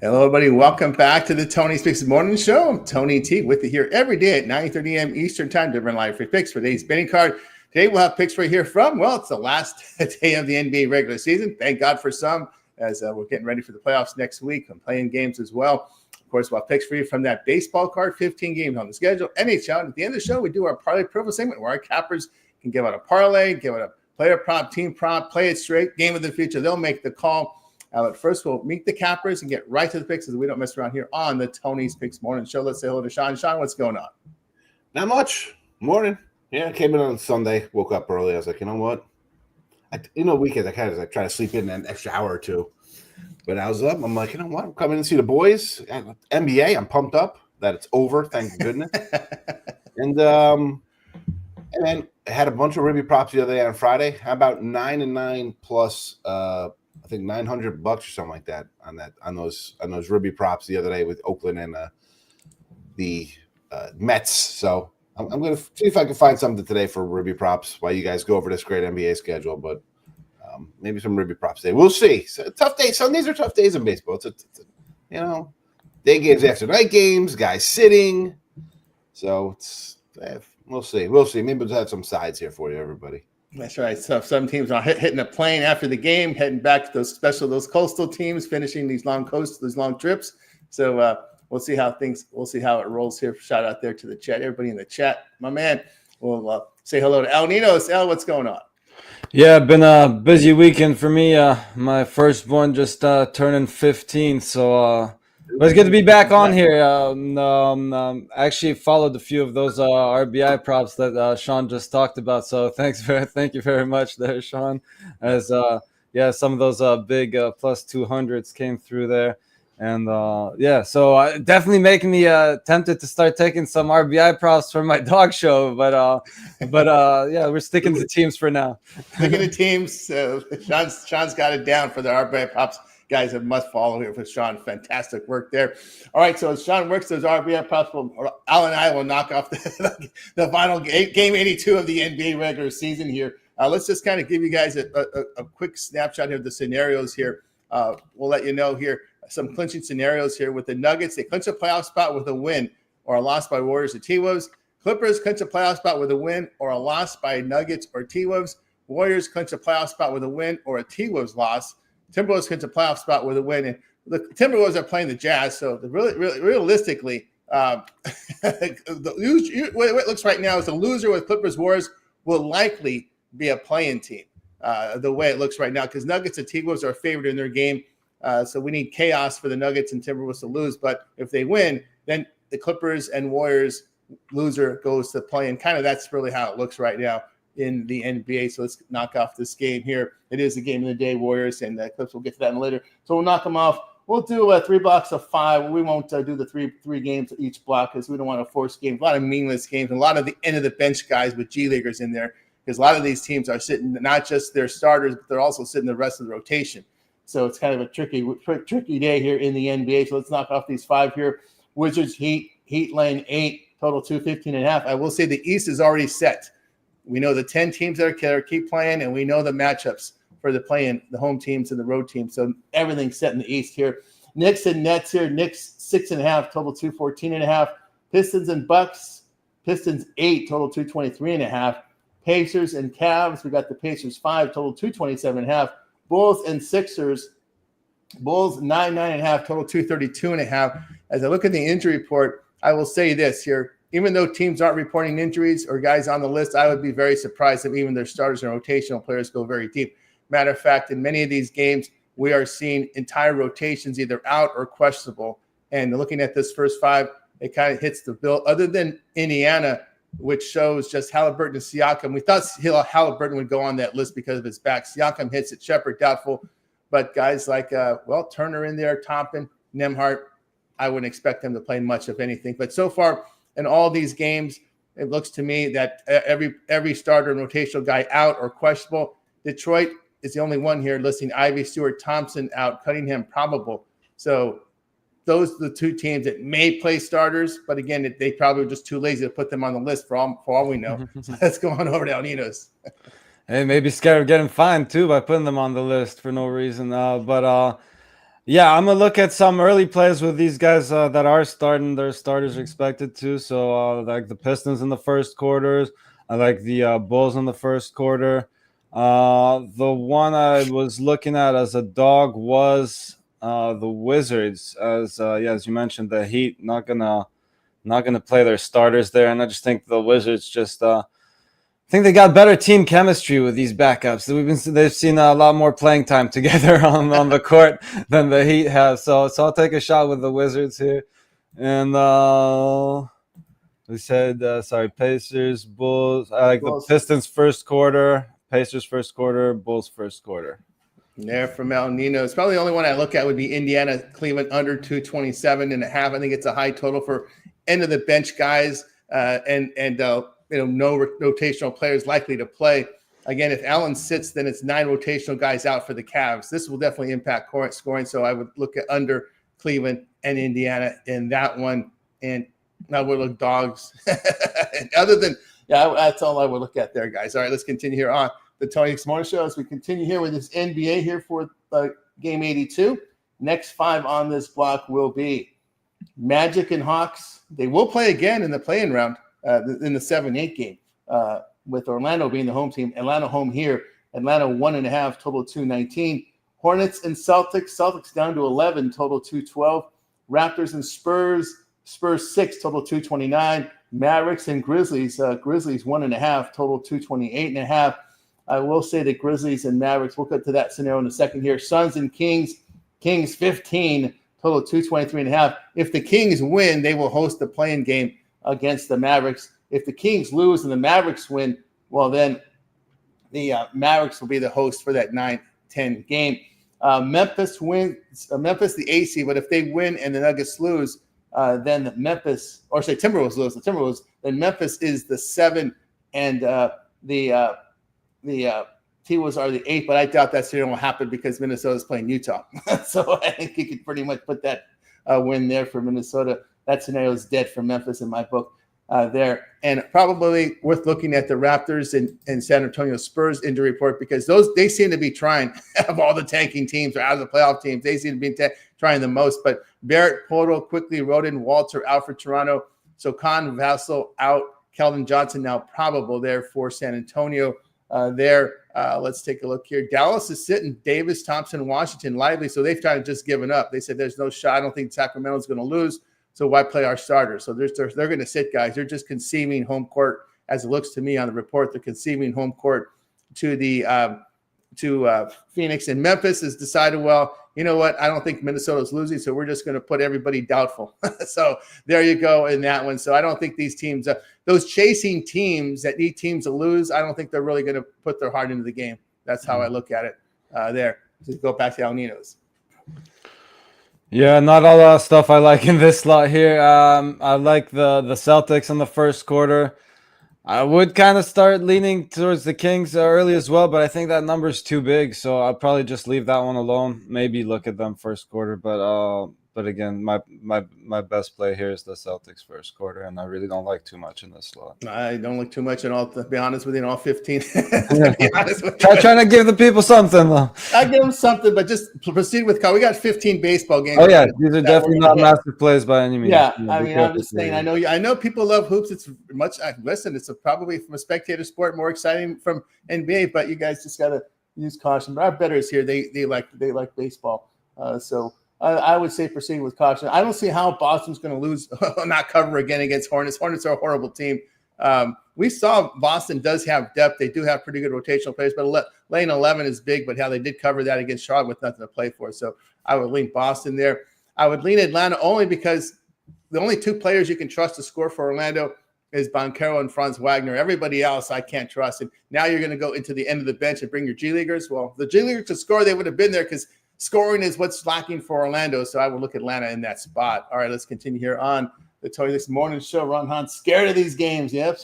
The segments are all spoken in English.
Hello, everybody. Welcome back to the Tony Speaks Morning Show. I'm Tony T with you here every day at 9:30 a.m. Eastern Time, different live free picks for today's betting card. Today, we'll have picks right here from, well, it's the last day of the NBA regular season. Thank God for some, as we're getting ready for the playoffs next week and playing games as well. Of course, we'll have picks for you from that baseball card, 15 games on the schedule, NHL. And at the end of the show, we do our parlay privilege segment where our cappers can give out a parlay, give out a player prop, team prop, play it straight, game of the future. They'll make the call. But first, we'll meet the cappers and get right to the picks so we don't mess around here on the Tony's Picks Morning Show. Let's say hello to Sean. Sean, what's going on? Not much. Morning. Yeah, I came in on Sunday, woke up early. I was like, you know what? Weekends, I kind of try to sleep in an extra hour or two. But I was up. I'm like, you know what? I'm coming to see the boys. NBA, I'm pumped up that it's over. Thank goodness. and then I had a bunch of Ruby props the other day on Friday. How about 9 and 9 plus I think $900 or something like that on those Ruby props the other day with Oakland and the Mets. So I'm going to see if I can find something today for Ruby props while you guys go over this great NBA schedule. But maybe some Ruby props today. We'll see. So, tough day. Sundays are tough days in baseball. It's day games after night games, guys sitting. So we'll see. Maybe we'll have some sides here for you, everybody. That's right. So some teams are hitting a plane after the game, heading back to those coastal teams, finishing these long trips. So we'll see how it rolls here. Shout out there to the chat, everybody in the chat. My man, we'll say hello to El Ninos. El, what's going on? Yeah, been a busy weekend for me. My firstborn just turning 15, so but it's good to be back on here. I actually followed a few of those RBI props that Sean just talked about. So thank you very much there, Sean. As some of those big plus 200s came through there, and so definitely making me tempted to start taking some RBI props for my dog show. But we're sticking to teams for now. Sticking to teams. Sean's got it down for the RBI props. Guys, a must follow here for Sean. Fantastic work there. All right, so as Sean works those RBI props, Al and I will knock off the final game 82 of the NBA regular season here. Let's just kind of give you guys a quick snapshot here of the scenarios here. We'll let you know here some clinching scenarios here with the Nuggets. They clinch a playoff spot with a win or a loss by Warriors or T-Wolves. Clippers clinch a playoff spot with a win or a loss by Nuggets or T-Wolves. Warriors clinch a playoff spot with a win or a T-Wolves loss. Timberwolves clinch a playoff spot with a win, and the Timberwolves are playing the Jazz. So realistically, what it looks right now is the loser with Clippers Warriors will likely be a play-in team. The way it looks right now, because Nuggets and T-Wolves are favored in their game, so we need chaos for the Nuggets and Timberwolves to lose. But if they win, then the Clippers and Warriors loser goes to play-in. Kind of that's really how it looks right now in the NBA. So let's knock off this game here. It is the game of the day, Warriors and Clips. We'll get to that later. So we'll knock them off. We'll do 3 blocks of 5. We won't do the three games each block because we don't want to force games. A lot of meaningless games and a lot of the end of the bench guys with G Leaguers in there because a lot of these teams are sitting not just their starters, but they're also sitting the rest of the rotation. So it's kind of a tricky day here in the NBA. So let's knock off these 5 here. Wizards, Heat lane 8, total 215.5. I will say the East is already set. We know the 10 teams that are keep playing, and we know the matchups for the play-in, the home teams and the road teams. So everything's set in the East here. Knicks and Nets here. Knicks 6.5, total 214.5. Pistons and Bucks. Pistons 8, total 223.5. Pacers and Cavs. We got the Pacers 5, total 227.5. Bulls and Sixers. Bulls 9.5, total 232.5. As I look at the injury report, I will say this here. Even though teams aren't reporting injuries or guys on the list, I would be very surprised if even their starters and rotational players go very deep. Matter of fact, in many of these games, we are seeing entire rotations either out or questionable. And looking at this first 5, it kind of hits the bill. Other than Indiana, which shows just Halliburton and Siakam. We thought Halliburton would go on that list because of his back. Siakam hits it. Shepard doubtful. But guys like, Turner in there, Toppin, Nembhard, I wouldn't expect them to play much, if anything. But so far, in all these games, it looks to me that every starter and rotational guy out or questionable. Detroit is the only one here listing Ivy, Stewart, Thompson out, Cunningham probable. So those are the 2 teams that may play starters, but again, they probably were just too lazy to put them on the list for all we know. So let's go on over to El Ninos. Hey, maybe scared of getting fined too by putting them on the list for no reason. But Yeah, I'm gonna look at some early plays with these guys that are starting. Their starters are expected to. So like the Pistons in the first quarters. I like the Bulls in the first quarter. The one I was looking at as a dog was the Wizards. As you mentioned, the Heat not gonna play their starters there, and I just think the Wizards just I think they got better team chemistry with these backups. They've seen a lot more playing time together on the court than the Heat have. So I'll take a shot with the Wizards here. And we said Pacers, Bulls. I like the Bulls. Pistons first quarter, Pacers first quarter, Bulls first quarter. There from El Nino. It's probably the only one I look at would be Indiana, Cleveland under 227.5. I think it's a high total for end of the bench guys and no rotational players likely to play. Again, if Allen sits, then it's 9 rotational guys out for the Cavs. This will definitely impact scoring. So I would look at under Cleveland and Indiana in that one. And I would look dogs. Other than, that's all I would look at there, guys. All right, let's continue here on the Tony Hicks Morning Show as we continue here with this NBA here for game 82. Next 5 on this block will be Magic and Hawks. They will play again in the play-in round in the 7-8 game with Orlando being the home team. Atlanta home here. Atlanta 1.5, total 219. Hornets and Celtics. Celtics down to 11, total 212. Raptors and Spurs. Spurs 6, total 229. Mavericks and Grizzlies. Grizzlies 1.5, total 228.5. I will say the Grizzlies and Mavericks. We'll get to that scenario in a second here. Suns and Kings. Kings 15, total 223.5. If the Kings win, they will host the play-in game against the Mavericks. If the Kings lose and the Mavericks win, well, then the Mavericks will be the host for that 9-10 game. Memphis wins. Memphis the AC, but if they win and the Nuggets lose, then Timberwolves lose. The Timberwolves, then Memphis is the 7 and the T-Wolves are the 8, but I doubt that scenario will happen because Minnesota is playing Utah. So I think you could pretty much put that win there for Minnesota. That scenario is dead for Memphis in my book there. And probably worth looking at the Raptors and San Antonio Spurs injury report because they seem to be trying of all the tanking teams or out of the playoff teams. They seem to be trying the most. But Barrett, Poto, Quickly, Roden, Walter out for Toronto. So Con Vassell out. Keldon Johnson now probable there for San Antonio. Let's take a look here. Dallas is sitting. Davis, Thompson, Washington, Lively. So they've kind of just given up. They said there's no shot. I don't think Sacramento's going to lose. So why play our starters? So they're going to sit guys. They're just conceding home court, as it looks to me on the report. They're conceding home court to the Phoenix, and Memphis has decided, well, you know what? I don't think Minnesota's losing, so we're just going to put everybody doubtful. So there you go in that one. So I don't think these teams, those chasing teams that need teams to lose, I don't think they're really going to put their heart into the game. That's how I look at it there. So go back to El Nino's. Yeah, not a lot of stuff I like in this slot here. I like the Celtics in the first quarter. I would kind of start leaning towards the Kings early as well, but I think that number is too big, so I'll probably just leave that one alone. Maybe look at them first quarter, but again, my best play here is the Celtics first quarter, and I really don't like too much in this slot. I don't like too much in all. To be honest with you, in all 15. To be honest with you. Trying to give the people something, though. I give them something, but just proceed with call. We got 15 baseball games. Oh yeah, these are definitely not massive plays by any means. Yeah, I mean, I'm just saying. I know people love hoops. It's much. Listen, it's probably from a spectator sport more exciting from NBA, but you guys just gotta use caution. But our bettors here, they like baseball, so. I would say proceed with caution. I don't see how Boston's going to lose, not cover again against Hornets. Hornets are a horrible team. We saw Boston does have depth. They do have pretty good rotational players, but lane 11 is big, but how they did cover that against Charlotte with nothing to play for. So I would lean Boston there. I would lean Atlanta only because the only 2 players you can trust to score for Orlando is Banchero and Franz Wagner. Everybody else I can't trust. And now you're going to go into the end of the bench and bring your G Leaguers. Well, the G Leaguers to score, they would have been there because scoring is what's lacking for Orlando, so I will look at Atlanta in that spot. All right, let's continue here on the Tony Hicks Morning Show. Ron Hunt, scared of these games, yep.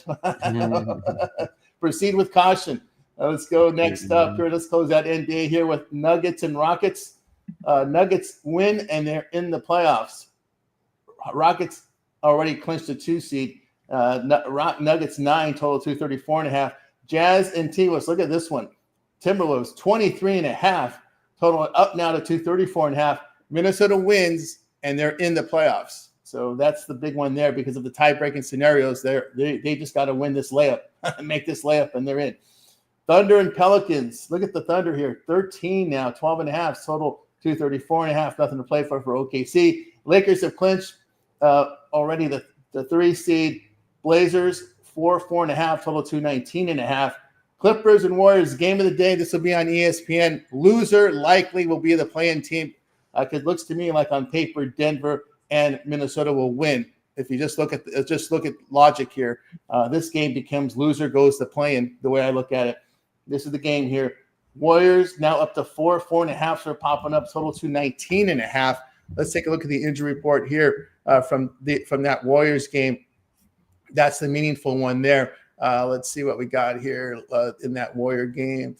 Proceed with caution. Let's go next up here. Let's close out NBA here with Nuggets and Rockets. Nuggets win, and they're in the playoffs. Rockets already clinched a 2 seed. Nuggets 9, total 234.5. Jazz and T-Wolves, look at this one. Timberwolves 23.5. Total up now to 234.5. Minnesota wins, and they're in the playoffs. So that's the big one there because of the tie-breaking scenarios. They just got to win this layup, make this layup, and they're in. Thunder and Pelicans. Look at the Thunder here. 13 now, 12.5 total, 234.5. Nothing to play for OKC. Lakers have clinched already the 3 seed. Blazers 4.5 total, 219.5. Clippers and Warriors, game of the day. This will be on ESPN. Loser likely will be the play-in team. It looks to me like on paper, Denver and Minnesota will win. If you just look at logic here, this game becomes loser goes to play-in. The way I look at it, this is the game here. Warriors now up to 4.5 are popping up. Total 219.5. Let's take a look at the injury report here from that Warriors game. That's the meaningful one there. Let's see what we got here in that Warrior game.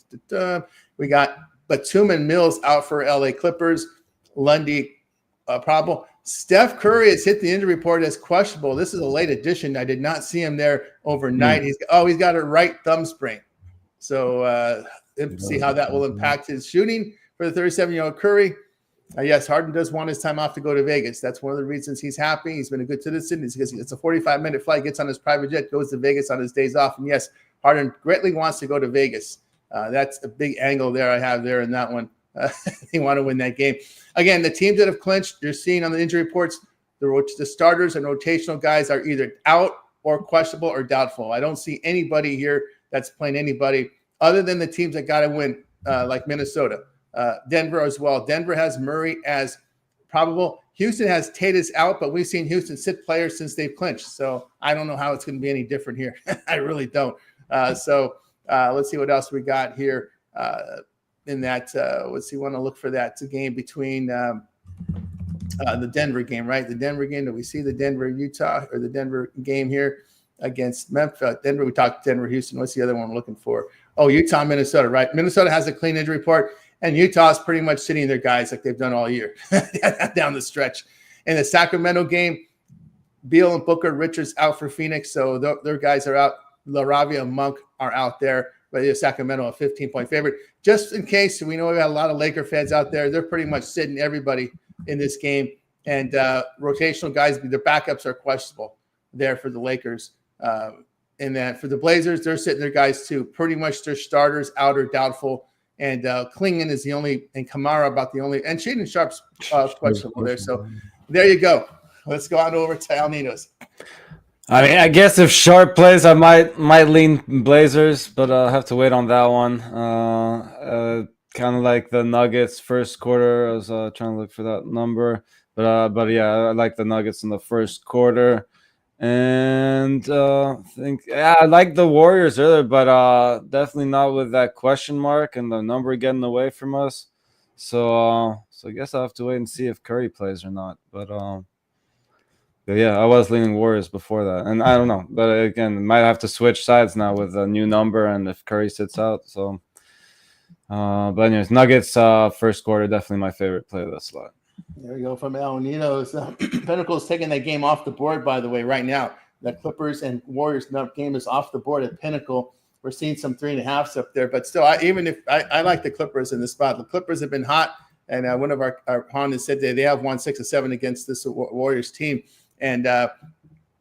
We got Batum and Mills out for LA Clippers. Lundy probable. Steph Curry has hit the injury report as questionable. This is a late addition. I did not see him there overnight. He's got a right thumb sprain. So see how that will impact his shooting for the 37-year-old Curry. Yes, Harden does want his time off to go to Vegas. That's one of the reasons he's happy. He's been a good citizen. It's because it's a 45-minute flight, gets on his private jet, goes to Vegas on his days off. And yes, Harden greatly wants to go to Vegas. That's a big angle there I have there in that one. They want to win that game. Again, the teams that have clinched, you're seeing on the injury reports, the starters and rotational guys are either out or questionable or doubtful. I don't see anybody here that's playing anybody other than the teams that got to win, like Minnesota. Denver as well. Denver has Murray as probable. Houston has Tatus out, but we've seen Houston sit players since they've clinched. So I don't know how it's going to be any different here. I really don't. Let's see what else we got here in that. Let's see. Want to look for that game between the Denver game, right? The Denver game. Do we see the Denver Utah or the Denver game here against Memphis? Denver. We talked Denver Houston. What's the other one we're looking for? Oh, Utah Minnesota, right? Minnesota has a clean injury report. And Utah's pretty much sitting their guys like they've done all year down the stretch. In the Sacramento game, Beal and Booker, Richards out for Phoenix. So their guys are out. LaRavia and Monk are out there. But Sacramento, a 15-point favorite. Just in case, we know we got a lot of Laker fans out there. They're pretty much sitting everybody in this game. And rotational guys, their backups are questionable there for the Lakers. And then for the Blazers, they're sitting their guys too. Pretty much their starters out or doubtful. And Klingon is the only, and Kamara about the only, and Shaden Sharp's questionable there. So there you go. Let's go on over to Al Nino's. I mean, I guess if Sharp plays, I might lean Blazers, but I'll have to wait on that one. Kind of like the Nuggets first quarter. I was trying to look for that number, but yeah, I like the Nuggets in the first quarter. And I like the Warriors earlier, but definitely not with that question mark and the number getting away from us. So I guess I'll have to wait and see if Curry plays or not. But yeah, I was leaning Warriors before that, and I don't know. But again, might have to switch sides now with a new number and if Curry sits out. So, but anyways, Nuggets first quarter definitely my favorite play of the slot. There we go from El Nino's. Pinnacle's taking that game off the board, by the way, right now. The Clippers and Warriors game is off the board at Pinnacle. We're seeing some 3.5s up there, but still, I like the Clippers in this spot. The Clippers have been hot, and one of our Hondas said they have won 6 of 7 against this Warriors team. And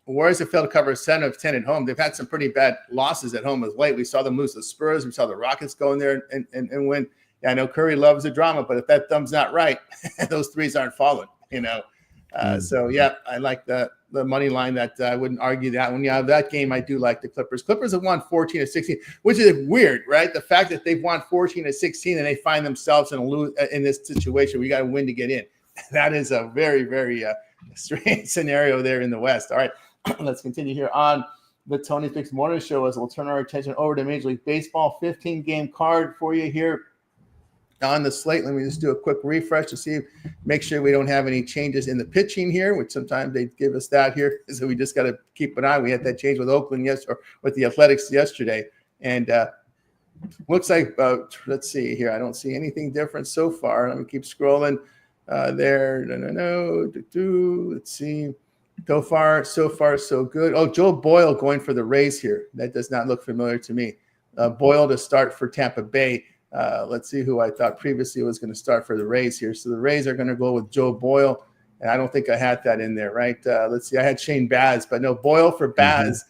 Warriors have failed to cover 7 of 10 at home. They've had some pretty bad losses at home as late. We saw them lose to the Spurs. We saw the Rockets go in there and win. Yeah, I know Curry loves the drama, but if that thumb's not right, those threes aren't falling, So, yeah, I like the money line that I wouldn't argue that. When you have that game, I do like the Clippers. Clippers have won 14 of 16, which is weird, right? The fact that they've won 14 of 16 and they find themselves in this situation, we got to win to get in. That is a very, very strange scenario there in the West. All right, let's continue here on the Tony Fix Morning Show as we'll turn our attention over to Major League Baseball. 15-game card for you here on the slate. Let me just do a quick refresh to make sure we don't have any changes in the pitching here, which sometimes they give us that here. So we just got to keep an eye. We had that change with Oakland or with the Athletics yesterday. And looks like, let's see here. I don't see anything different so far. Let me keep scrolling there. No. Let's see. So far, so good. Oh, Joe Boyle going for the Rays here. That does not look familiar to me. Boyle to start for Tampa Bay. Let's see who I thought previously was going to start for the Rays here. So the Rays are going to go with Joe Boyle. And I don't think I had that in there, right? Let's see. I had Shane Baz, but no, Boyle for Baz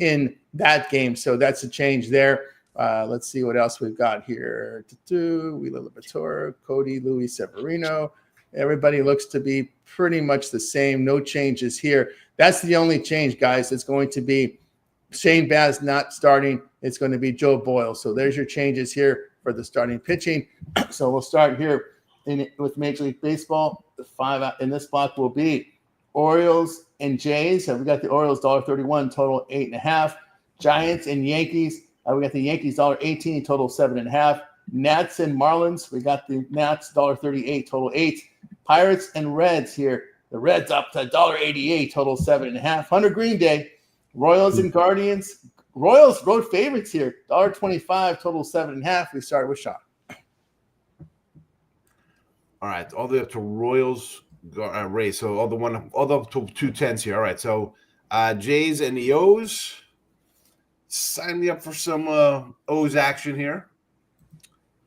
in that game. So that's a change there. Let's see what else we've got here. Wheeler Liberatore, Cody, Luis Severino. Everybody looks to be pretty much the same. No changes here. That's the only change, guys. It's going to be Shane Baz not starting. It's going to be Joe Boyle. So there's your changes here for the starting pitching. So we'll start here with Major League Baseball. The 5 in this block will be Orioles and Jays. We got the Orioles $1.31, total 8.5. Giants and Yankees. We got the Yankees $1.18, total 7.5. Nats and Marlins. We got the Nats $1.38, total 8. Pirates and Reds here. The Reds up to $1.88, total 7.5. Hunter Green Day. Royals and Guardians. Royals road favorites here. $1.25, total 7.5. We started with Sean. All right, all the way up to Royals, Rays. So all the up to 210s here. All right, so Jays and the O's. Sign me up for some O's action here.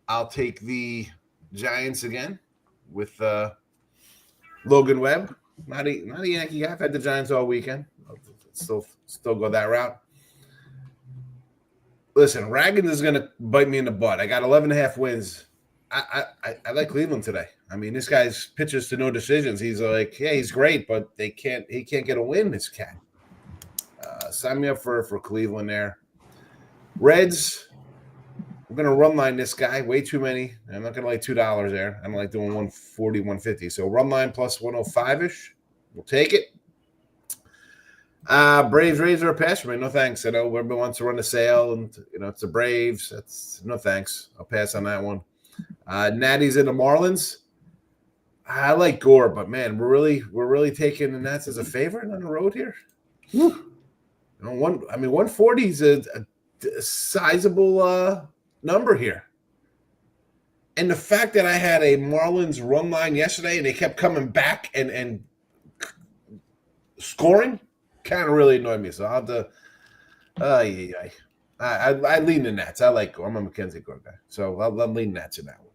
I'll take the Giants again with Logan Webb. Not a Yankee guy. I've had the Giants all weekend. I'll still go that route. Listen, Ragan is going to bite me in the butt. I got 11.5 wins. I like Cleveland today. I mean, this guy's pitches to no decisions. He's like, yeah, he's great, but he can't get a win, this cat. Sign me up for Cleveland there. Reds, I'm going to run line this guy. Way too many. I'm not going to like $2 there. I'm like doing 140, 150. So run line plus 105-ish. We'll take it. Braves, Rays are a pass for me. No thanks. I know everybody wants to run a sale, and it's the Braves. That's no thanks. I'll pass on that one. Natties and the Marlins. I like Gore, but man, we're really taking the Nats as a favorite on the road here. Whew. 140 is a sizable number here. And the fact that I had a Marlins run line yesterday and they kept coming back and scoring kind of really annoyed me. So I'll have to I lean the Nats. I'm a McKenzie Gore guy. So I'll lean Nats in that one.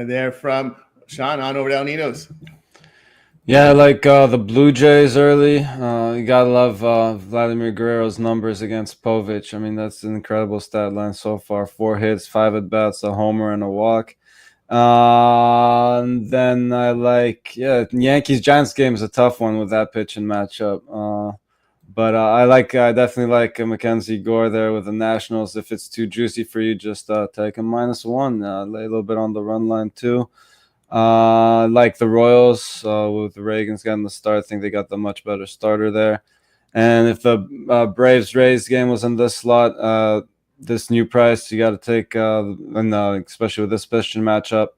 And they're from Sean on over to El Nido's. Yeah, I like the Blue Jays early. You gotta love Vladimir Guerrero's numbers against Povich. I mean, that's an incredible stat line so far. 4 hits, 5 at-bats, a homer, and a walk. And then I like, Yankees-Giants game is a tough one with that pitching matchup. But I definitely like Mackenzie Gore there with the Nationals. If it's too juicy for you, just take a -1. Lay a little bit on the run line too. Like the Royals with the Reagans getting the start. I think they got the much better starter there. And if the Braves-Rays game was in this slot, this new price, you got to take, especially with this pitching matchup.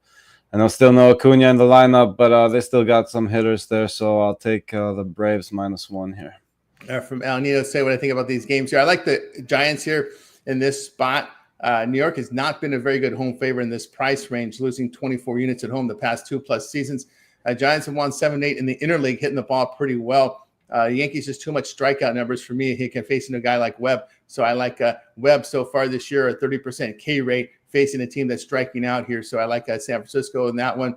And there's still no Acuna in the lineup, but they still got some hitters there. So I'll take the Braves -1 here. From El Nido, say what I think about these games here. I like the Giants here in this spot. New York has not been a very good home favorite in this price range, losing 24 units at home the past 2+ seasons. Giants have won 7-8 in the interleague, hitting the ball pretty well. Yankees just too much strikeout numbers for me. He can face a guy like Webb. So I like Webb so far this year, a 30% K rate, facing a team that's striking out here. So I like San Francisco in that one.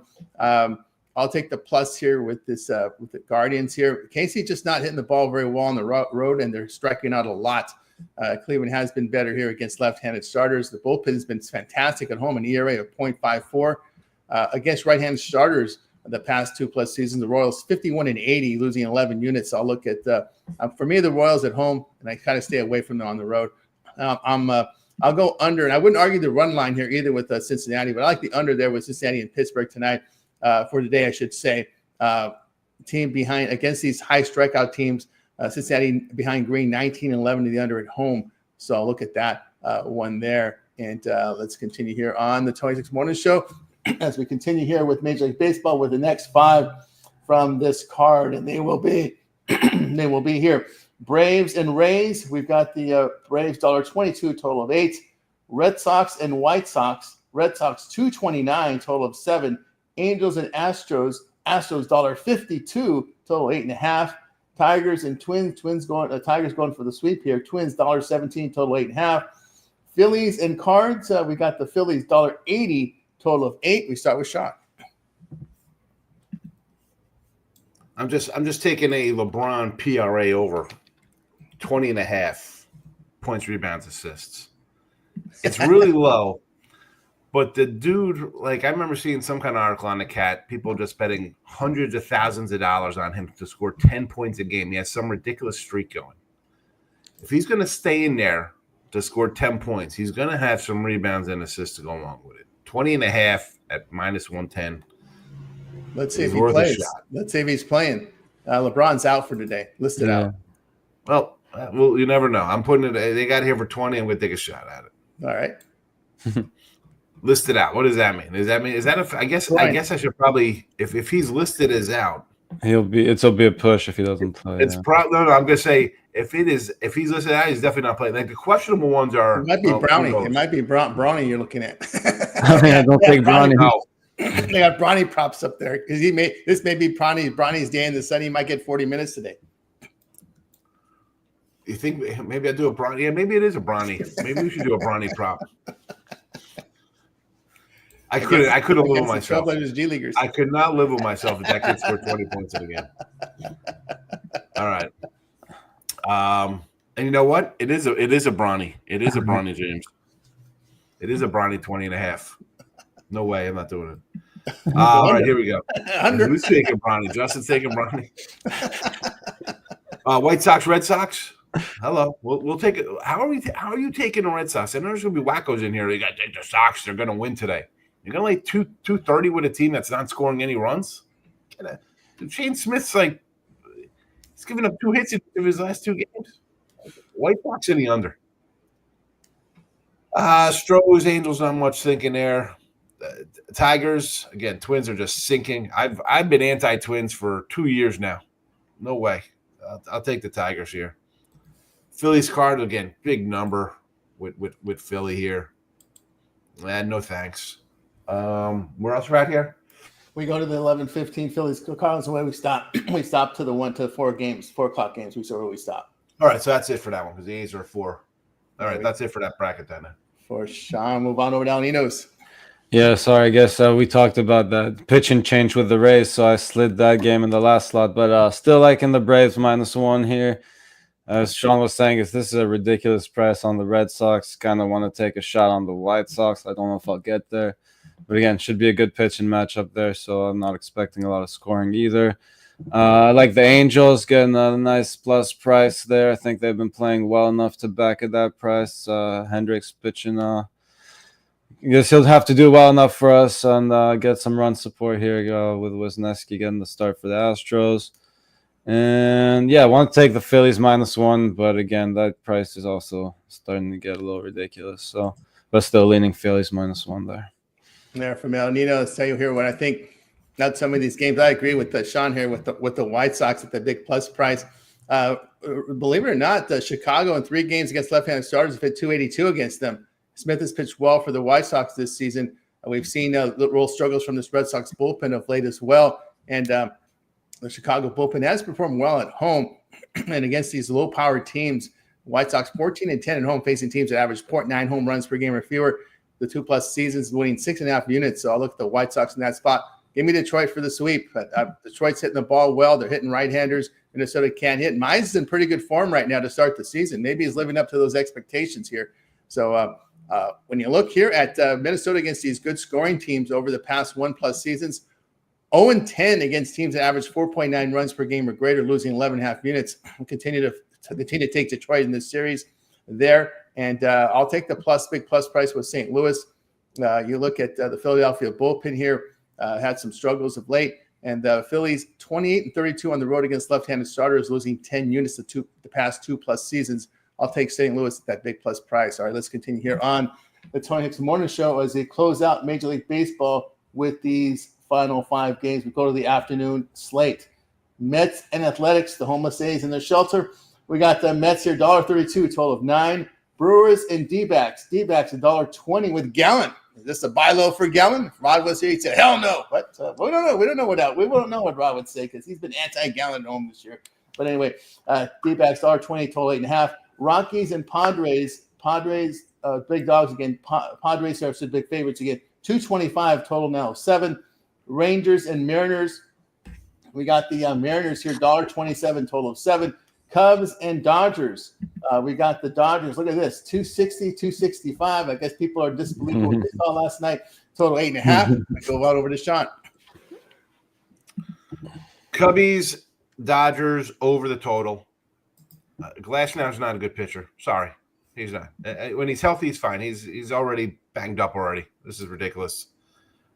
I'll take the plus here with this with the Guardians here. Casey just not hitting the ball very well on the road, and they're striking out a lot. Cleveland has been better here against left-handed starters. The bullpen has been fantastic at home, an ERA of 0.54 against right-handed starters the past 2+ seasons. The Royals 51-80, losing 11 units. I'll look at for me the Royals at home, and I kind of stay away from them on the road. I'll go under, and I wouldn't argue the run line here either with Cincinnati, but I like the under there with Cincinnati and Pittsburgh tonight. For today, I should say, team behind against these high strikeout teams. Cincinnati behind Green, 19-11 to the under at home. So I'll look at that one there. And let's continue here on the 26 Morning Show as we continue here with Major League Baseball with the next 5 from this card, and they will be here. Braves and Rays. We've got the Braves $1.22, total of 8. Red Sox and White Sox. Red Sox $2.29, total of 7. Angels and Astros $1.52, total 8.5. Tigers and Twins. Tigers going for the sweep here. Twins $1.17, total 8.5. Phillies and Cards. We got the Phillies $1.80, total of 8. We start with Sean. I'm just taking a LeBron PRA over 20.5 points, rebounds, assists. It's really low, but the dude, like I remember seeing some kind of article on the cat, people just betting hundreds of thousands of dollars on him to score 10 points a game. He has some ridiculous streak going. If he's going to stay in there to score 10 points, he's going to have some rebounds and assists to go along with it. 20.5 at minus 110. Let's see if he plays. Let's see if he's playing. LeBron's out for today. Listed out. Well, you never know. I'm putting it. They got here for 20. I'm going to take a shot at it. All right. Listed out. What does that mean? Is that a? I guess I should probably if he's listed as out. It'll be a push if he doesn't play. It's probably no. I'm going to say if he's listed out, he's definitely not playing. Like the questionable ones are. It might be Brownie. It might be Brownie you're looking at. I don't take Brownie. They got Bronny props up there because this may be Bronny's day in the sun. He might get 40 minutes today. You think maybe I do a Bronny? Yeah, maybe it is a Bronny. Maybe we should do a Bronny prop. I couldn't live with myself. G-leaguers. I could not live with myself if that kid scored 20 points in a game. All right. And you know what? It is a Bronny. It is a Bronny, James. It is a Bronny 20.5. No way, I'm not doing it. All right, here we go. Who's taking Bronny? Justin's taking Bronny. White Sox, Red Sox. Hello, we'll take it. How are you taking the Red Sox? I know there's gonna be wackos in here. They got the Sox. They're gonna win today. You're gonna lay 230 with a team that's not scoring any runs. Shane Smith's like he's given up 2 hits in his last 2 games. White Sox in the under. Stros, Angels, not much thinking there. Tigers, again, Twins are just sinking. I've been anti-Twins for 2 years now. No way. I'll take the Tigers here. Phillies card, again, big number with Philly here. No thanks. Where else we're at here? We go to the 11:15 Phillies. Carlos, the way we stop. We stop to the 1 to 4 games, 4 o'clock games. We saw where we stop. All right, so that's it for that one because the A's are 4. All right, that's it for that bracket then. For Sean, move on over to Alaninos. Yeah, sorry. I guess we talked about that pitching change with the Rays, so I slid that game in the last slot. But still liking the Braves -1 here. As Sean was saying, this is a ridiculous price on the Red Sox. Kind of want to take a shot on the White Sox. I don't know if I'll get there. But again, should be a good pitching matchup there, so I'm not expecting a lot of scoring either. I like the Angels getting a nice plus price there. I think they've been playing well enough to back at that price. Hendricks pitching. I guess he'll have to do well enough for us and get some run support here with Wisniewski getting the start for the Astros. And yeah, I want to take the Phillies -1, but again, that price is also starting to get a little ridiculous. So, but still leaning Phillies -1 there. There from El Nino, let's tell you here what I think. Not some of these games. I agree with Sean here with the White Sox at the big plus price. Believe it or not, Chicago in 3 games against left-handed starters have hit 282 against them. Smith has pitched well for the White Sox this season. We've seen the real struggles from this Red Sox bullpen of late as well. And the Chicago bullpen has performed well at home and against these low-powered teams. White Sox 14-10 at home, facing teams that average 0.9 home runs per game or fewer. The 2+ seasons, winning 6.5 units. So I'll look at the White Sox in that spot. Give me Detroit for the sweep. Detroit's hitting the ball well. They're hitting right-handers. Minnesota can't hit. Mize in pretty good form right now to start the season. Maybe he's living up to those expectations here. So when you look here at Minnesota against these good scoring teams over the past 1+ seasons, 0-10 against teams that average 4.9 runs per game or greater, losing 11.5 units. We'll continue to take Detroit in this series there. And I'll take the big plus price with St. Louis. You look at the Philadelphia bullpen here, had some struggles of late. And the Phillies 28-32 on the road against left-handed starters, losing 10 units the past 2+ seasons. I'll take St. Louis at that big plus price. All right, let's continue here on the Tony Hicks Morning Show as they close out Major League Baseball with these final 5 games. We go to the afternoon slate. Mets and Athletics, the homeless A's in their shelter. We got the Mets here, $1.32, total of 9. Brewers and D-backs. D-backs, $1.20 with Gallon. Is this a buy low for Gallon? If Rod was here, he'd say, hell no. But we don't know. We don't know what Rod would say because he's been anti-Gallon at home this year. But anyway, D-backs, $1.20, total 8.5. Rockies and Padres. Padres big dogs again. Padres are the big favorites again. 225 total now. 7 Rangers and Mariners. We got the Mariners here, $1.27 total of 7. Cubs and Dodgers. We got the Dodgers. Look at this, 260, 265. I guess people are disbelieving what they saw last night. Total 8.5. I go out over to Sean. Cubbies, Dodgers over the total. Glasnow's not a good pitcher. Sorry, he's not. When he's healthy, he's fine. He's already banged up already. This is ridiculous.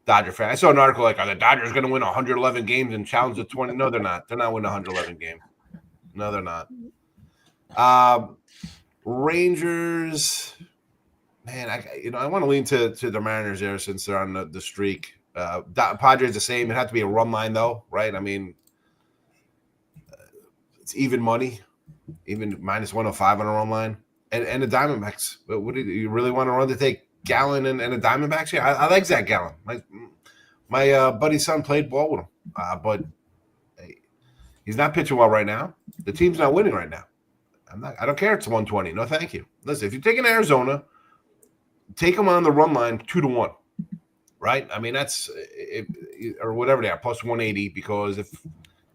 Dodger fan. I saw an article like, are the Dodgers going to win 111 games and challenge the 20? No, they're not. They're not winning 111 games. No, they're not. Rangers, man, I want to lean to the Mariners there since they're on the streak. Padres the same. It had to be a run line though, right? I mean, it's even money, even minus 105 on a run line, and the Diamondbacks. But what do you really want to run to take Gallen and the Diamondbacks here? I like Zach Gallen. My buddy's son played ball with him, but he's not pitching well right now. The team's not winning right now. I don't care. It's 120. No, thank you. Listen, if you're taking Arizona, take them on the run line 2-1, right? I mean, that's or whatever they are, plus 180. Because if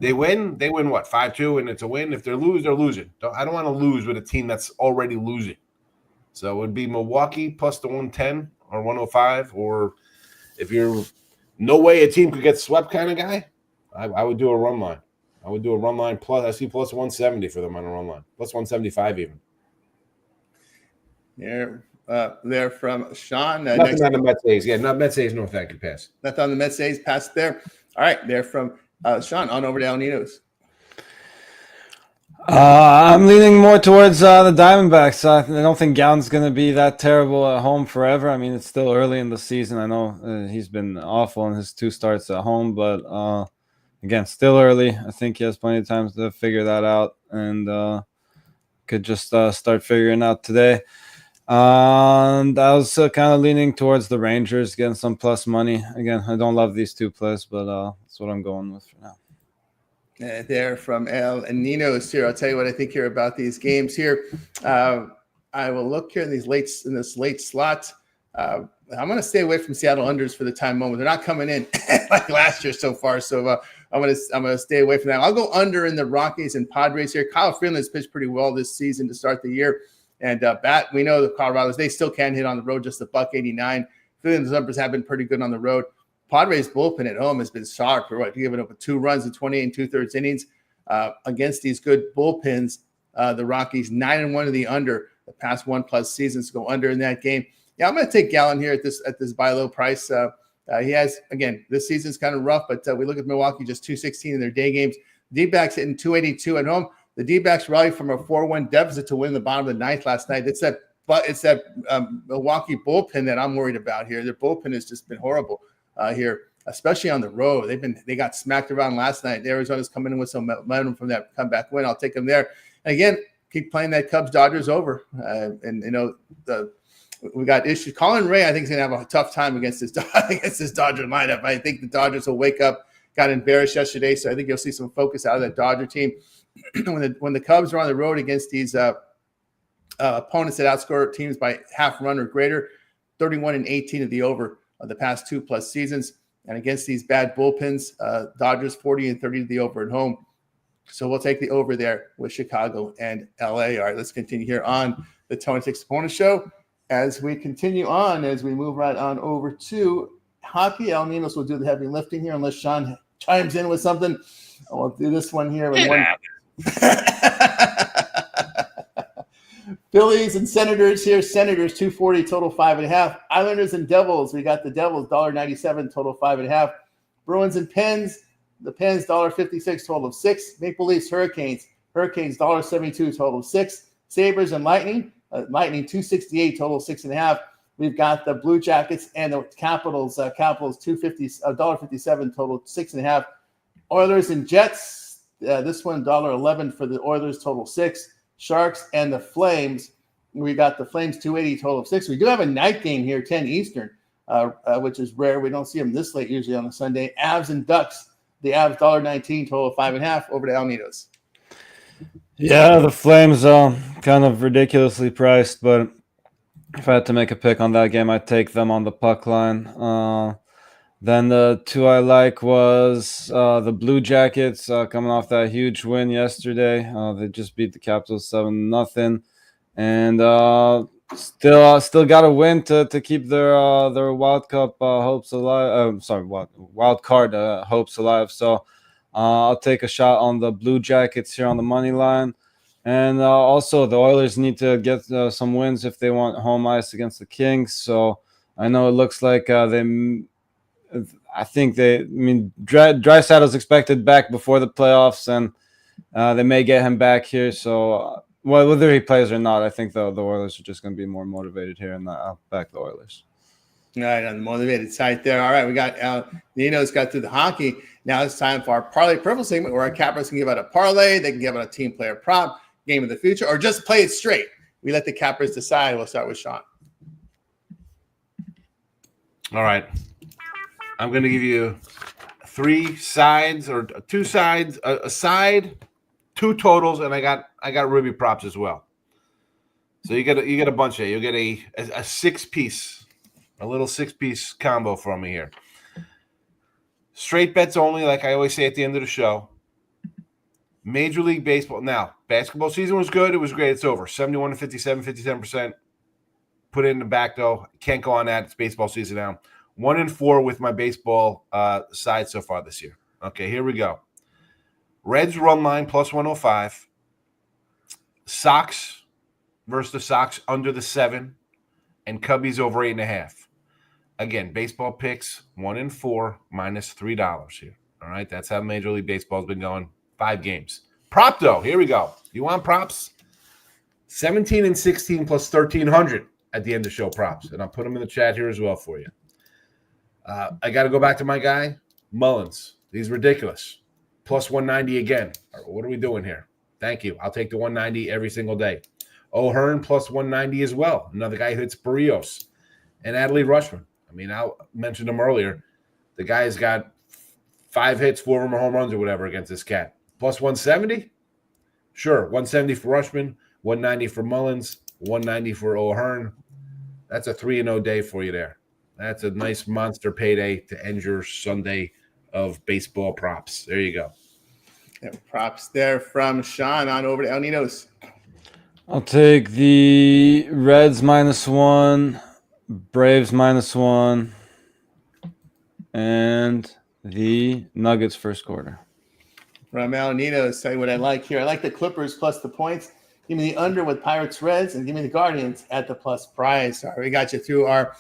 they win what 5-2, and it's a win. If they lose, they're losing. I don't want to lose with a team that's already losing. So it would be Milwaukee plus the 110 or 105, or if you're no way a team could get swept kind of guy, I would do a run line. I would do a run line plus. I see plus 170 for them on a run line, plus 175 even. They're from Sean. Nothing on the Mets A's. Yeah, not Mets A's. No, thank you. Pass. Nothing on the Mets A's. Pass there. All right, they're from Sean. On over to El Ninos. I'm leaning more towards the Diamondbacks. I don't think Gallen's going to be that terrible at home forever. I mean, it's still early in the season. I know he's been awful in his 2 starts at home, but again, still early. I think he has plenty of time to figure that out, and could just start figuring out today. And I was kind of leaning towards the Rangers, getting some plus money. Again, I don't love these 2 plays, but that's what I'm going with for now. They're from El Ninos here. I'll tell you what I think here about these games here. I will look here in this late slot. I'm going to stay away from Seattle unders for the time moment. They're not coming in like last year so far, so I'm going to stay away from that. I'll go under in the Rockies and Padres here. Kyle Freeland's pitched pretty well this season to start the year, and we know the Colorados, they still can hit on the road, just a $1.89. Freeland's numbers have been pretty good on the road. Padres bullpen at home has been sharp. We're giving up 2 runs in 28 2/3 innings against these good bullpens. The Rockies 9-1 to the under the past 1+ seasons, go under in that game. Yeah, I'm going to take Gallen here at this buy low price. He has, again, this season's kind of rough, but we look at Milwaukee, just 216 in their day games. D-backs hitting 282 at home. The D-backs rallied from a 4-1 deficit to win the bottom of the 9th last night. It's that Milwaukee bullpen that I'm worried about here. Their bullpen has just been horrible here, especially on the road. They got smacked around last night. Arizona's coming in with some momentum from that comeback win. I'll take them there. And again, keep playing that Cubs-Dodgers over. We got issues. Colin Ray, I think, is going to have a tough time against this Dodger lineup. I think the Dodgers will wake up. Got embarrassed yesterday, so I think you'll see some focus out of that Dodger team. When the Cubs are on the road against these opponents that outscore teams by half run or greater, 31-18 of the over of the past 2+ seasons. And against these bad bullpens, Dodgers 40-30 of the over at home. So we'll take the over there with Chicago and LA. All right, let's continue here on the Tony Takes the Corner show. As we continue on, as we move right on over to hockey, El Ninos will do the heavy lifting here unless Sean chimes in with something. We'll do this one here with one. Phillies and Senators here. Senators 240 total 5.5. Islanders and Devils. We got the Devils $1.97 total 5.5. Bruins and Pens. The Pens $1.56 total of 6. Maple Leafs Hurricanes. Hurricanes $1.72 total of 6. Sabres and Lightning. Lightning $2.68 total 6.5. We've got the Blue Jackets and the Capitals. Capitals $1.57 total 6.5. Oilers and Jets. This one $1.11 for the Oilers total 6. Sharks and the Flames. We got the Flames 280 total of 6. We do have a night game here, 10 Eastern, which is rare. We don't see them this late usually on a Sunday. Avs and Ducks. The Avs $1.19 total of 5.5. Over to El Ninos. Yeah, the Flames kind of ridiculously priced, but If I had to make a pick on that game, I'd take them on the puck line. Then the two I like was the Blue Jackets coming off that huge win yesterday. They just beat the Capitals 7-0, and still got to win to keep their Wild Cup hopes alive. Wild Card hopes alive. So I'll take a shot on the Blue Jackets here on the money line. And also, the Oilers need to get some wins if they want home ice against the Kings. So I know it looks like Draisaitl's expected back before the playoffs, and they may get him back here. So, whether he plays or not, I think the Oilers are just going to be more motivated here, and I'll back the Oilers. All right, on the motivated side there. All right, we got Nino's got through the hockey. Now it's time for our Parlay Purple segment where our cappers can give out a parlay. They can give out a team player prop, game of the future, or just play it straight. We let the cappers decide. We'll start with Sean. All right. I'm going to give you three sides or two sides, a side, two totals, and I got Ruby props as well. So you get a bunch of it. You'll get a 6-piece, a little 6-piece combo from me here. Straight bets only, like I always say at the end of the show. Major League Baseball. Now, basketball season was good. It was great. It's over. 71-57, 57%. Put it in the back, though. Can't go on that. It's baseball season now. 1-4 with my baseball side so far this year. Okay, here we go. Reds run line plus 105. Sox versus the Sox under the 7. And Cubbies over 8.5. Again, baseball picks 1-4 minus $3 here. All right, that's how Major League Baseball's been going. 5 games. Prop, though. Here we go. You want props? 17-16 plus 1,300 at the end of show props. And I'll put them in the chat here as well for you. I got to go back to my guy, Mullins. He's ridiculous. Plus 190 again. What are we doing here? Thank you. I'll take the 190 every single day. O'Hearn plus 190 as well. Another guy who hits Barrios. And Adley Rutschman. I mean, I mentioned him earlier. The guy's got 5 hits, 4 of them are home runs or whatever against this cat. Plus 170? Sure. 170 for Rutschman, 190 for Mullins, 190 for O'Hearn. That's a 3-0 day for you there. That's a nice monster payday to end your Sunday of baseball props. There you go. Yeah, props there from Sean on over to El Nino's. I'll take the Reds -1, Braves -1, and the Nuggets first quarter. From El Nino's, tell you what I like here. I like the Clippers plus the points. Give me the under with Pirates Reds, and give me the Guardians at the plus price. All right, we got you through our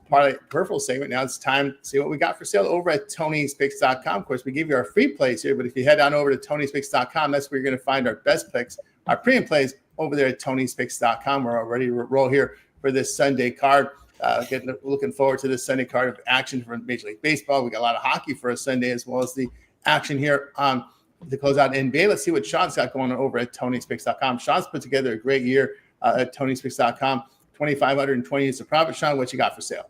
Parlay Purple segment. Now it's time to see what we got for sale over at Tony'sPicks.com. Of course, we give you our free plays here, but if you head on over to Tony'sPicks.com, that's where you're going to find our best picks, our premium plays over there at Tony'sPicks.com. We're already to roll here for this Sunday card. Looking forward to this Sunday card of action for Major League Baseball. We got a lot of hockey for a Sunday as well as the action here to close out NBA. Let's see what Sean's got going on over at Tony'sPicks.com. Sean's put together a great year at Tony'sPicks.com. 2,520 is the profit. Sean, what you got for sale?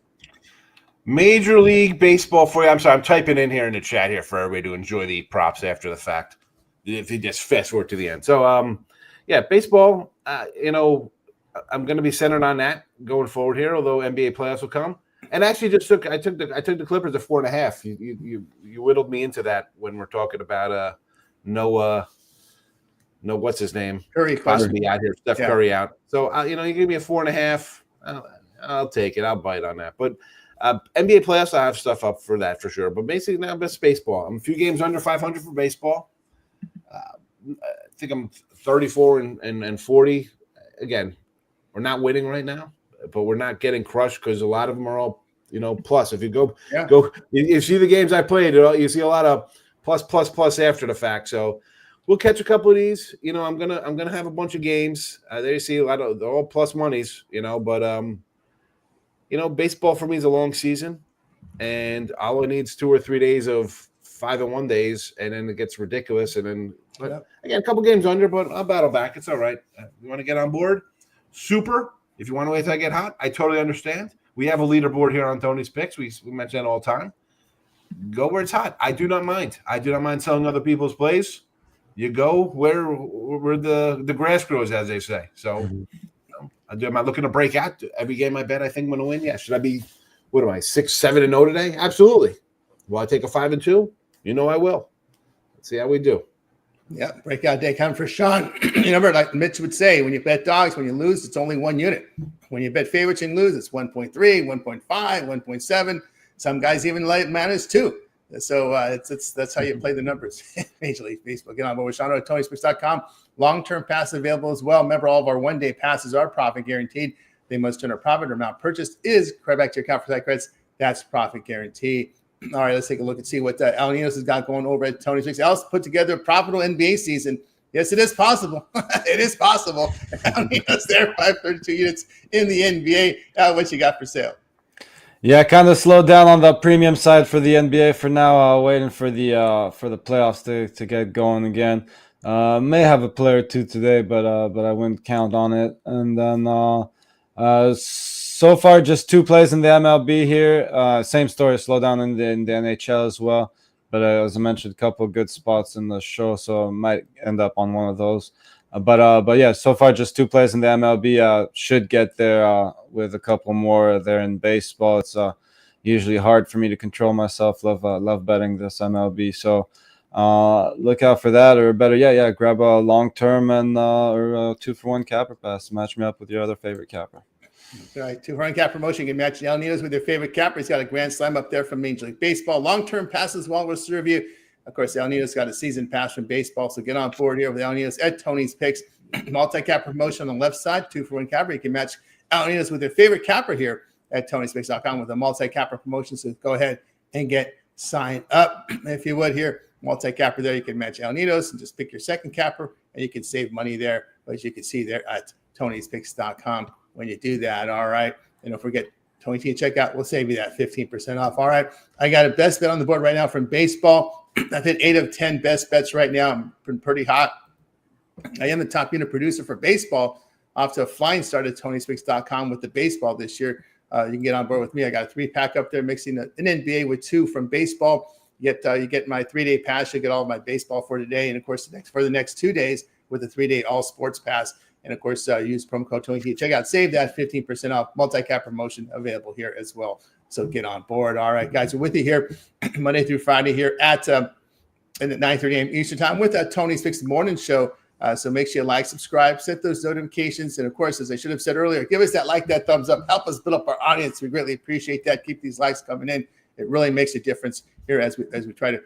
Major League Baseball for you. I'm sorry, I'm typing in here in the chat here for everybody to enjoy the props after the fact. If you just fast forward to the end. So, baseball, I'm going to be centered on that going forward here, although NBA playoffs will come. And actually, I took the Clippers at 4.5. You whittled me into that when we're talking about what's his name? Curry possibly out here. Steph Curry out. So you give me a 4.5. I'll take it. I'll bite on that. But NBA playoffs, I have stuff up for that for sure. But basically now best baseball. I'm a few games under 500 for baseball. I think I'm 34 and 40. Again, we're not winning right now, but we're not getting crushed because a lot of them are all, plus. If you go, you see the games I played, you see a lot of plus after the fact. So we'll catch a couple of these. I'm gonna have a bunch of games. There you see a lot of all plus monies. But baseball for me is a long season, and all it needs 2 or 3 days of 5-1 days, and then it gets ridiculous. And then, again, a couple games under, but I'll battle back. It's all right. You want to get on board? Super. If you want to wait till I get hot, I totally understand. We have a leaderboard here on Tony's Picks. We mention that all the time. Go where it's hot. I do not mind. I do not mind selling other people's plays. You go where the grass grows, as they say. So Am I looking to break out? Every game I bet I think I'm going to win? Yeah. Should I be, 6-7-0 today? Absolutely. Will I take a 5-2? You know I will. Let's see how we do. Yeah, breakout day coming for Sean. Remember, like Mitch would say, when you bet dogs, when you lose, it's only 1 unit. When you bet favorites and lose, it's 1.3, 1.5, 1.7. Some guys even let it matters too. So that's how you play the numbers. Major League Baseball. Get on board with Sean at TonySports.com. Long-term pass available as well. Remember, all of our one-day passes are profit guaranteed. They must turn a profit or amount purchased is credit back to your account for site credits. That's profit guaranteed. All right, let's take a look and see what Al Ninos has got going over at Tony's Picks. Al's put together a profitable NBA season. Yes, it is possible. It is possible. Al Ninos there, 532 units in the NBA. Al, what you got for sale? Yeah, kind of slowed down on the premium side for the NBA for now. Waiting for the playoffs to get going again. May have a player or two today, but I wouldn't count on it. And then so far, just 2 plays in the MLB here. Same story, slow down in the NHL as well. But as I mentioned, a couple of good spots in the show, so I might end up on one of those. But yeah, so far just 2 plays in the MLB. Should get there with a couple more there in baseball. It's usually hard for me to control myself. Love betting this MLB. So look out for that, or better yet, grab a long term and or a 2-for-1 capper pass. Match me up with your other favorite capper. All right, 2-for-1 cap promotion. You can match Al Ninos with your favorite capper. He's got a grand slam up there from Major League Baseball. Long-term passes well will serve you. Of course, Al Ninos got a season pass from baseball, so get on board here with Al Ninos at Tony's Picks. Multi-cap promotion on the left side, 2-for-1 capper. You can match Al Ninos with your favorite capper here at Tony'sPicks.com with a multi-capper promotion. So go ahead and get signed up if you would here. Multi-capper there. You can match Al Ninos and just pick your second capper, and you can save money there, as you can see there at Tony'sPicks.com. When you do that, all right. And don't forget, Tony T checkout, we'll save you that 15% off. All right. I got a best bet on the board right now from baseball. I've hit 8 of 10 best bets right now. I'm been pretty hot. I am the top unit producer for baseball, off to a flying start at Tony'sPicks.com with the baseball this year. You can get on board with me. I got a 3-pack up there, mixing an NBA with 2 from baseball. You get my 3-day pass. You get all of my baseball for today, and of course, for the next 2 days with the 3-day all sports pass. And of course, use promo code Tony T. Check out, save that 15% off. Multi-cap promotion available here as well. So get on board. All right, guys, we're with you here Monday through Friday here at 9:30 a.m. Eastern time with Tony's Picks Morning Show. So make sure you like, subscribe, set those notifications, and of course, as I should have said earlier, give us that thumbs up. Help us build up our audience. We greatly appreciate that. Keep these likes coming in. It really makes a difference here as we try to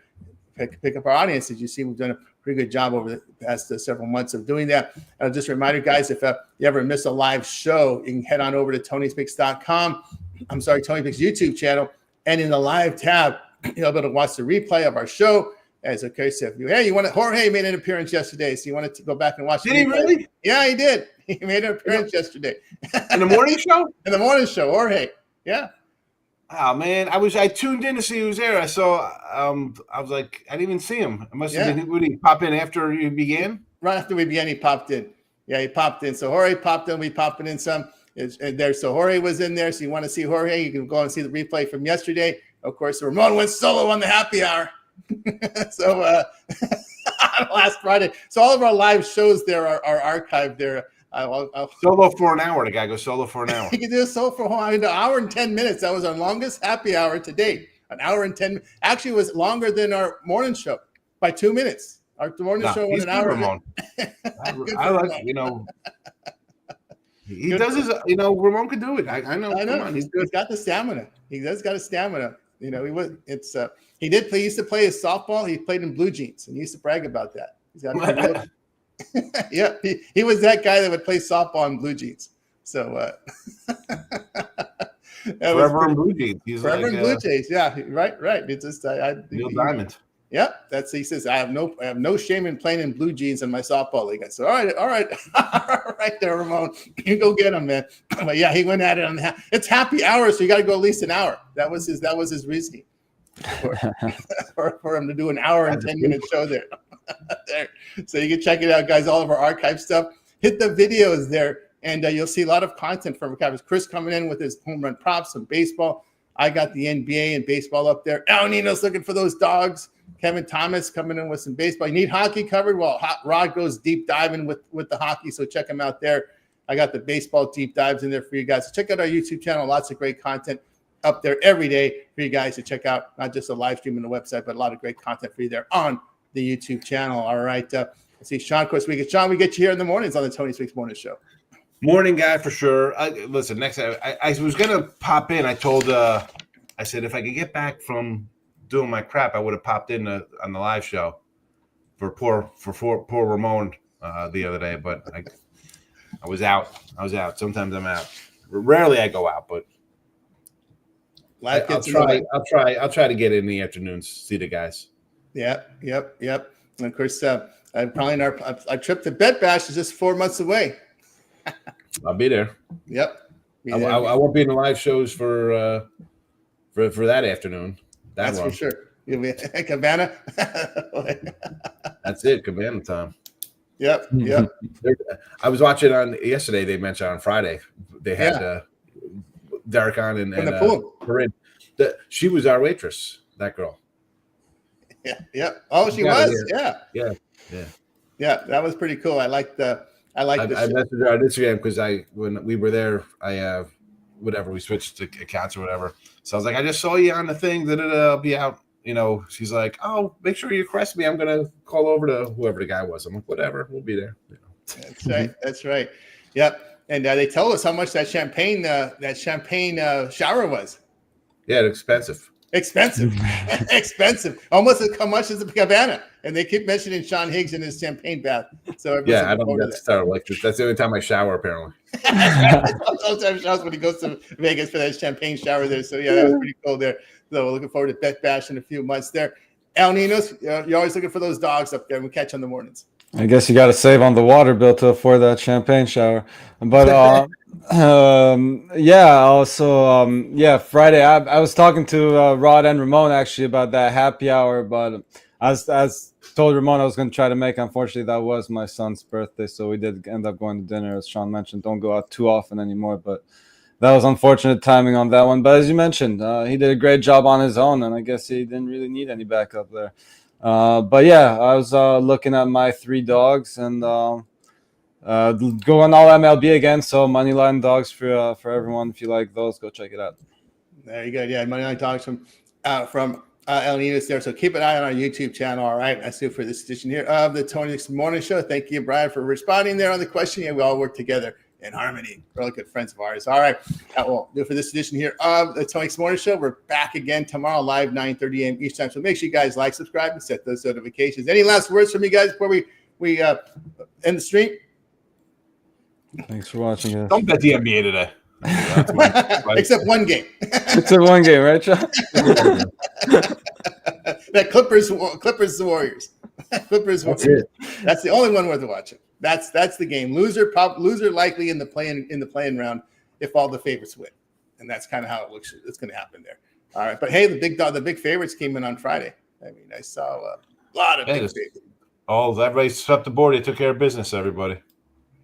pick up our audience. As you see, we've done a pretty good job over the past several months of doing that. Just a reminder, guys, if you ever miss a live show, you can head on over to Tony'sPicks.com. I'm sorry, Tony Picks YouTube channel, and in the live tab, you'll be able to watch the replay of our show. As a case, if you want to, Jorge made an appearance yesterday, so you wanted to go back and watch. Did he really? Yeah, he did. He made an appearance yesterday in the morning show. In the morning show, Jorge. Yeah. Oh man, I tuned in to see who was there. I saw. I was like, I didn't even see him. I must have been. Would he pop in after you began? Right after we began, he popped in. Yeah, he popped in. So Jorge popped in. We popping in some there. So Jorge was in there. So you want to see Jorge? You can go and see the replay from yesterday. Of course, Ramon went solo on the happy hour. So last Friday. So all of our live shows there are archived there. I'll solo for an hour. The guy goes solo for an hour. He can do a solo for an hour and 10 minutes. That was our longest happy hour to date. An hour and 10 minutes. Actually, it was longer than our morning show by 2 minutes. Our morning show was an hour. Ramon. I like, he good does his, Ramon could do it. I know. Come on, he's good. He's got the stamina. He does got a stamina. He did play. He used to play his softball. He played in blue jeans, and he used to brag about that. He's got yeah, he was that guy that would play softball in blue jeans. So forever in blue jeans. He's forever in blue jeans. Yeah, right. It's just Neil Diamond. Yep, he says I have no shame in playing in blue jeans in my softball league. I said, all right there, Ramon, you go get him, man. But yeah, he went at it on it's happy hour, so you got to go at least an hour. That was his reasoning for him to do an hour and 10-minute show there. There. So you can check it out, guys. All of our archive stuff. Hit the videos there, and you'll see a lot of content from Chris coming in with his home run props and baseball. I got the NBA and baseball up there. Al Nino's looking for those dogs. Kevin Thomas coming in with some baseball. You need hockey covered? Well, Rod goes deep diving with the hockey, so check him out there. I got the baseball deep dives in there for you guys. So check out our YouTube channel. Lots of great content up there every day for you guys to check out. Not just a live stream on the website, but a lot of great content for you there on the YouTube channel. All right. Let's see, Sean, of course, we get you here in the mornings on the Tony Speaks Morning Show. Morning guy for sure. Listen, next I was gonna pop in. I told I said if I could get back from doing my crap, I would have popped in on the live show for poor Ramon the other day, but I was out. Sometimes I'm out. Rarely I go out, but I'll try to get in the afternoons, see the guys. Yep. And of course, probably our trip to Bet Bash is just 4 months away. I'll be there. Yep. I won't be in the live shows for that afternoon. That's for sure. You'll be at Cabana. That's it, Cabana time. Yep. I was watching on yesterday. They mentioned on Friday they had Derek on and Corinne. She was our waitress. That girl. Yeah. Oh, she was. Yeah. That was pretty cool. I I messaged her on Instagram because when we were there, we switched to accounts or whatever. So I was like, I just saw you on the thing that it'll be out. She's like, oh, make sure you crest me. I'm gonna call over to whoever the guy was. I'm like, whatever, we'll be there. That's right. Yep. And they told us how much that champagne shower was. Yeah, it's expensive. Expensive. Almost as much as the Cabana. And they keep mentioning Sean Higgs in his champagne bath. So I don't know. That's electric. That's the only time I shower, apparently. Sometimes showers when he goes to Vegas for that champagne shower there. So that was pretty cool there. So we're looking forward to Bet Bash in a few months there. El Ninos, you're always looking for those dogs up there. We catch on the mornings. I guess you got to save on the water bill to afford that champagne shower. But Friday I was talking to Rod and Ramon actually about that happy hour, but as told Ramon I was going to try to make. Unfortunately, that was my son's birthday, so we did end up going to dinner. As Sean mentioned, don't go out too often anymore, but that was unfortunate timing on that one. But as you mentioned, he did a great job on his own, and I guess he didn't really need any backup there. I was looking at my 3 dogs and going all MLB again. So moneyline dogs for everyone. If you like those, go check it out. There you go. Yeah, moneyline dogs from El Ninos there. So keep an eye on our YouTube channel. All right. That's it for this edition here of the Tony Morning Show. Thank you, Brian, for responding there on the question. Yeah, we all work together in harmony. Really good friends of ours. All right. That will do it for this edition here of the Tony Morning Show. We're back again tomorrow live 9:30 a.m. each time. So make sure you guys like, subscribe, and set those notifications. Any last words from you guys before we end the stream? Thanks for watching, guys. Don't bet the NBA today. Except one game. Except one game, right, Sean? That Clippers Warriors. Clippers Warriors. That's the only one worth watching. That's the game. Loser likely in the play-in round if all the favorites win, and that's kind of how it looks. It's going to happen there. All right, but hey, the big favorites came in on Friday. I mean, I saw a lot of big favorites. Everybody swept the board. They took care of business. Everybody.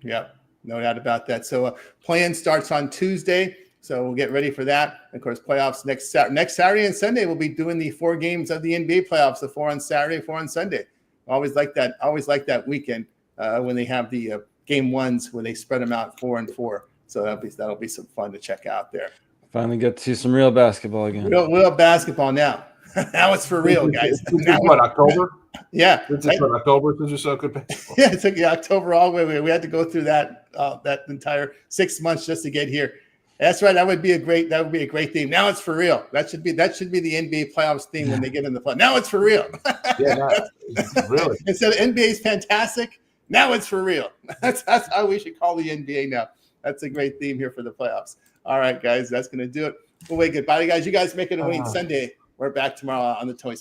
Yep, no doubt about that. So play-in starts on Tuesday. So we'll get ready for that. And of course, playoffs next Saturday and Sunday. We'll be doing the 4 games of the NBA playoffs. The 4 on Saturday, 4 on Sunday. Always like that weekend. When they have the game ones when they spread them out 4 and 4. So that'll be some fun to check out there. Finally get to see some real basketball again. Real basketball now. Now it's for real, guys. What, October? Yeah. This is what, October since you saw good basketball? Yeah, it took October all the way. We had to go through that entire 6 months just to get here. That's right. That would be a great theme. Now it's for real. That should be the NBA playoffs theme when they get in the play. Now it's for real. Yeah, really. Instead of NBA's fantastic. Now it's for real. That's how we should call the NBA now. That's a great theme here for the playoffs. All right, guys, that's going to do it. We'll wait. Goodbye, guys. You guys make it a winning Sunday. We're back tomorrow on the Tony